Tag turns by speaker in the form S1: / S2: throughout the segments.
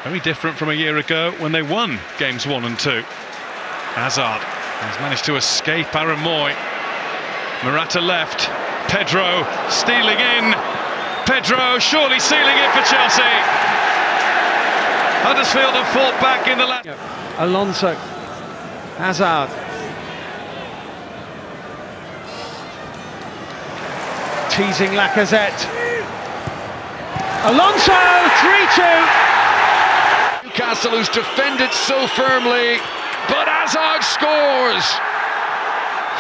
S1: Very different from a year ago when they won games 1 and 2. Hazard has managed to escape Aaron Moy. Morata left. Pedro stealing in. Pedro surely sealing it for Chelsea. Huddersfield have fought back in the last.
S2: Alonso. Hazard. Teasing Lacazette. Alonso, 3-2.
S3: Newcastle, who's defended so firmly, but Hazard scores.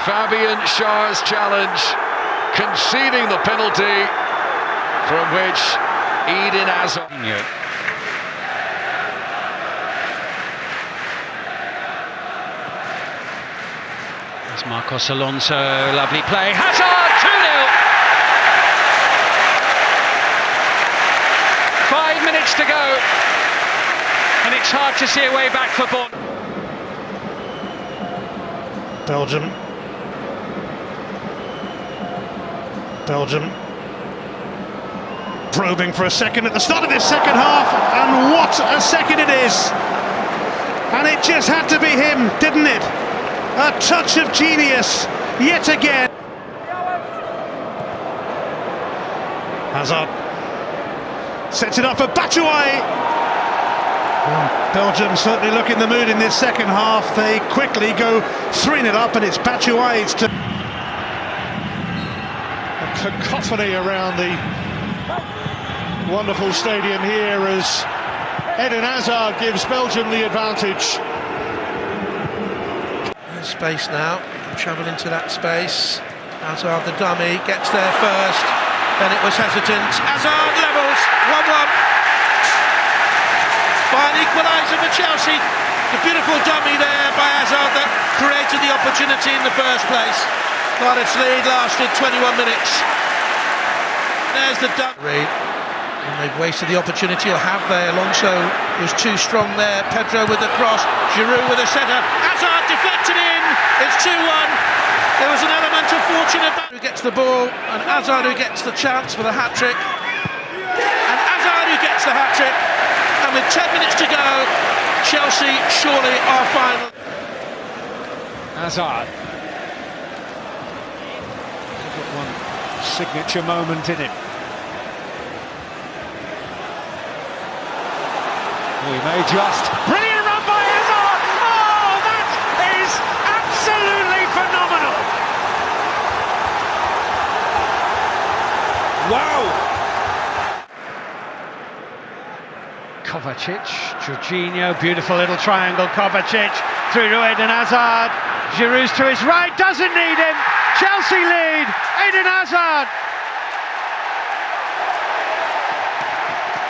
S3: Fabian Schär's challenge, conceding the penalty, from which Eden Hazard.
S2: There's Marcos Alonso, lovely play. Hazard, 2-0. 5 minutes to go, and it's hard to see a way back for Bournemouth.
S4: Belgium probing for a second at the start of this second half, and what a second it is! And it just had to be him, didn't it? A touch of genius, yet again. Hazard sets it up for Batshuayi. Belgium certainly look in the mood in this second half. They quickly go 3-0 up, and it's Batshuayi's turn. A cacophony around the wonderful stadium here as Eden Hazard gives Belgium the advantage.
S5: There's space now, travel into that space. Hazard, the dummy, gets there first. Bennett was hesitant. Hazard levels, 1-1. By an equaliser for Chelsea. The beautiful dummy there by Hazard that created the opportunity in the first place. Cardiff's lead lasted 21 minutes. There's the dummy. And they've wasted the opportunity, or have they? Alonso was too strong there. Pedro with the cross. Giroud with a setter. Hazard deflected in. It's 2-1. There was an element of fortune about who gets the ball, and Hazard who gets the chance for the hat-trick. And Hazard who gets the hat-trick. And with 10 minutes to go, Chelsea surely are final.
S2: Hazard. Got one signature moment in it. We may just. Brilliant run by Hazard! Oh, that is absolutely phenomenal! Wow! Kovacic, Jorginho, beautiful little triangle. Kovacic through to Eden Hazard. Giroud's to his right, doesn't need him. Chelsea lead. Eden Hazard.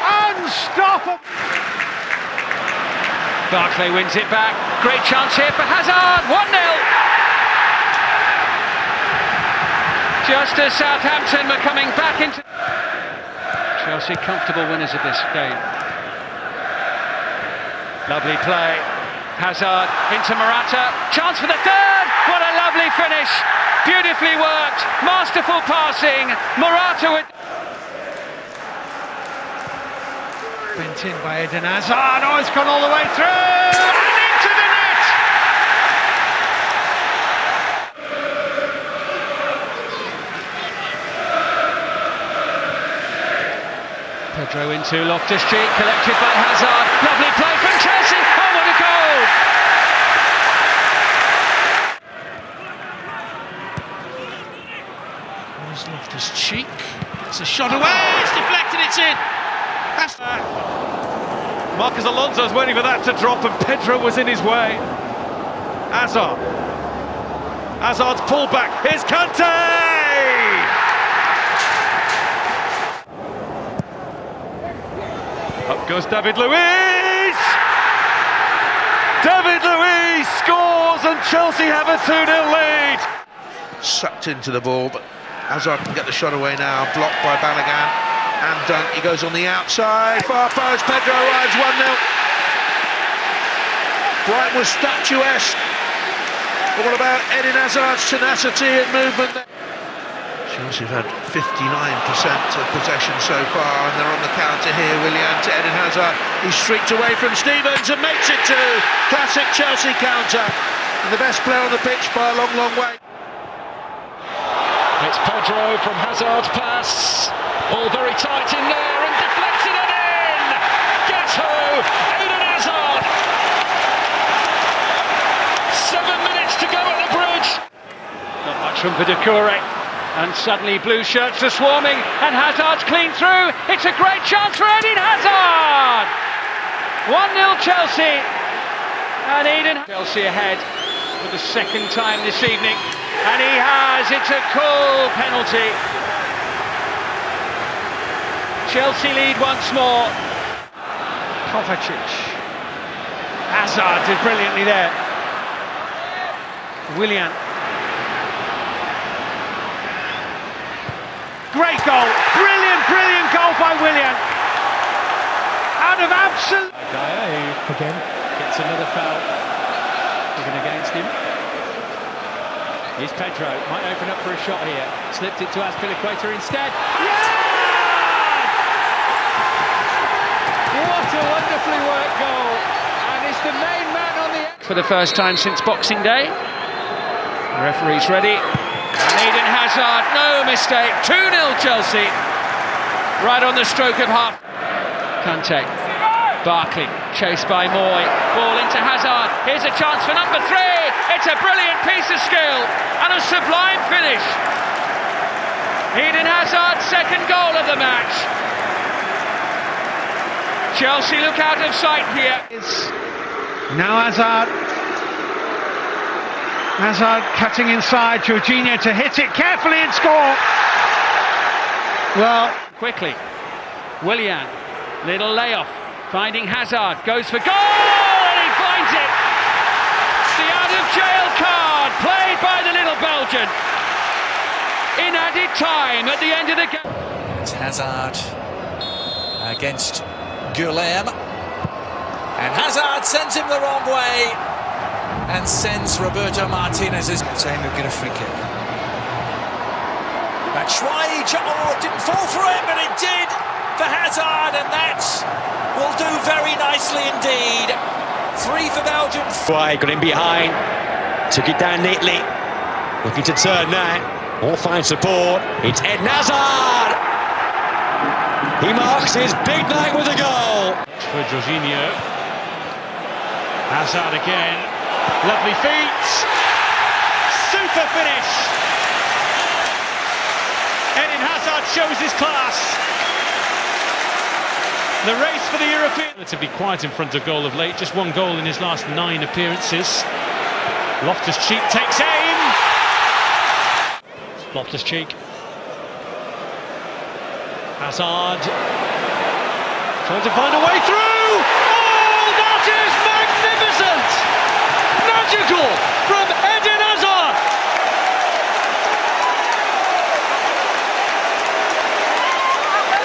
S2: Unstoppable. Barclay wins it back. Great chance here for Hazard. 1-0. Just as Southampton were coming back into. Chelsea comfortable winners of this game. Lovely play. Hazard into Morata. Chance for the third. What a lovely finish. Beautifully worked. Masterful passing. Morata with. Bent in by Eden Hazard. Oh, it's gone all the way through. And into the net. Pedro into Loftus-Cheek, collected by Hazard. Lovely play from Chelsea. Oh, what a goal!
S5: There's Loftus-Cheek. It's a shot away. It's deflected. It's in.
S1: Marcos Alonso's waiting for that to drop, and Pedro was in his way. Hazard. Hazard's pullback. Here's Kante! Up goes David Luiz! David Luiz scores, and Chelsea have a 2-0 lead!
S5: Sucked into the ball, but Hazard can get the shot away now. Blocked by Balogun. And Dunk, he goes on the outside. Far post, Pedro arrives 1-0. Brighton was statuesque. All about Eden Hazard's tenacity and movement. Chelsea have had 59% of possession so far, and they're on the counter here. Willian to Eden Hazard. He's streaked away from Stevens and makes it two. Classic Chelsea counter. And the best player on the pitch by a long, long way.
S3: It's Pedro from Hazard's pass. All very tight in there and deflected it in. Guess who? Eden Hazard. 7 minutes to go at the bridge.
S2: Not much room for Decore. And suddenly blue shirts are swarming, and Hazard's clean through. It's a great chance for Eden Hazard! 1-0 Chelsea, and Eden Chelsea ahead for the second time this evening, and he has. It's a cool penalty. Chelsea lead once more. Kovacic. Hazard did brilliantly there. Willian. Great goal, brilliant goal by Willian. Out of absolute.
S6: Dyer, who again gets another foul given against him. Here's Pedro, might open up for a shot here. Slipped it to Azpilicueta instead. Yeah! What a wonderfully worked goal, and it's the main man on the.
S2: For the first time since Boxing Day. The referee's ready. And Eden Hazard, no mistake, 2-0 Chelsea. Right on the stroke of half. Kante, Barkley, chased by Moy. Ball into Hazard, here's a chance for number 3. It's a brilliant piece of skill and a sublime finish. Eden Hazard's second goal of the match. Chelsea look out of sight here.
S4: Now Hazard cutting inside, Jorginho to hit it carefully and score.
S2: Well, quickly, Willian, little layoff, finding Hazard, goes for goal, and he finds it. The out of jail card played by the little Belgian. In added time at the end of the game.
S7: It's Hazard against Guillem, and Hazard sends him the wrong way. And sends Roberto Martinez's saying he'll get a free kick. Batshuayi, oh, it didn't fall for him, but it did for Hazard, and that will do very nicely indeed. 3 for Belgium.
S8: Got him behind, took it down neatly, looking to turn now. All fine support. It's Eden Hazard. He marks his big night with a goal.
S2: For Jorginho. Hazard again. Lovely feet. Super finish. Eden Hazard shows his class. The race for the European. Relatively quiet in front of goal of late. Just 1 goal in his last 9 appearances. Loftus-Cheek takes aim. Loftus-Cheek. Hazard. Trying to find a way through. Oh, that is magnificent. Magical from Eden Hazard.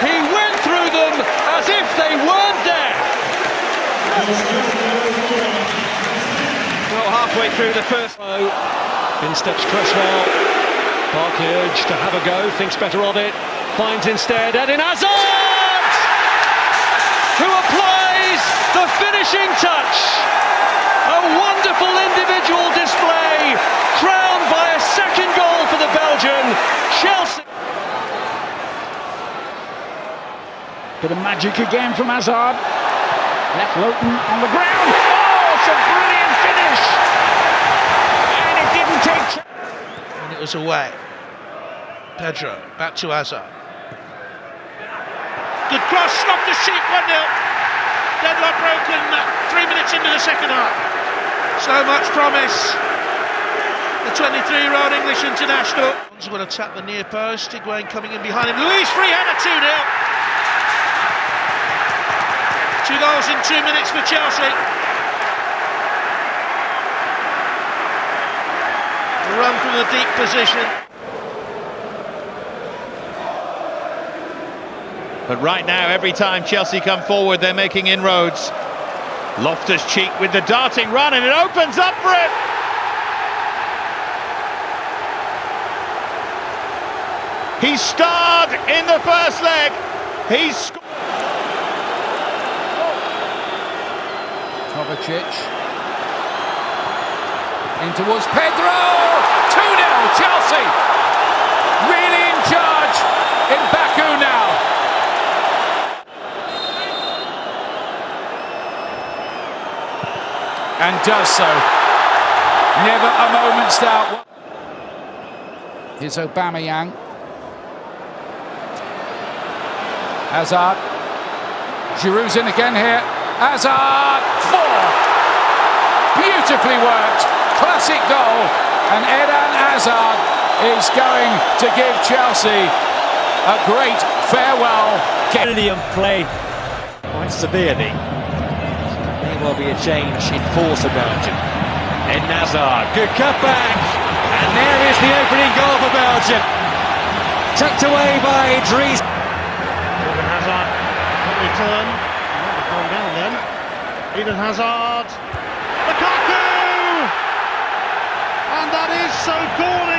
S2: He went through them as if they weren't there. Well, halfway through the first row, in steps Cresswell. Barkley urged to have a go, thinks better of it. Finds instead Eden Hazard, who applies the finishing touch. A wonderful individual display, crowned by a second goal for the Belgian. Chelsea.
S6: Bit of magic again from Hazard. Left Lowton on the ground. Oh, it's a brilliant finish. And it didn't take.
S5: And it was away. Pedro, back to Hazard. Good cross, Loftus-Cheek, 1-0. Deadlock broken 3 minutes into the second half. So much promise. The 23-year-old English international. He's going to tap the near post. Higuain coming in behind him. Luis, free header, 2-0. 2 goals in 2 minutes for Chelsea. A run from the deep position.
S9: But right now, every time Chelsea come forward, they're making inroads. Loftus-Cheek with the darting run, and it opens up for him.
S5: 1
S9: He starred in the first leg. He's scored.
S10: Kovacic in towards Pedro. 2-0 Chelsea. Really in charge in Baku now. And does so. Never a moment's doubt. Here's Aubameyang. Hazard. Giroud's in again here. Hazard, 4. Beautifully worked. Classic goal. And Eden Hazard is going to give Chelsea a great farewell kick.
S8: Of play quite severely. May well be a change in force of Belgium. Eden Hazard, good cutback. And there is the opening goal for Belgium. Tucked away by Dries.
S4: Hazard, return. Going down then. Eden Hazard. Lukaku! And that is so gaudy.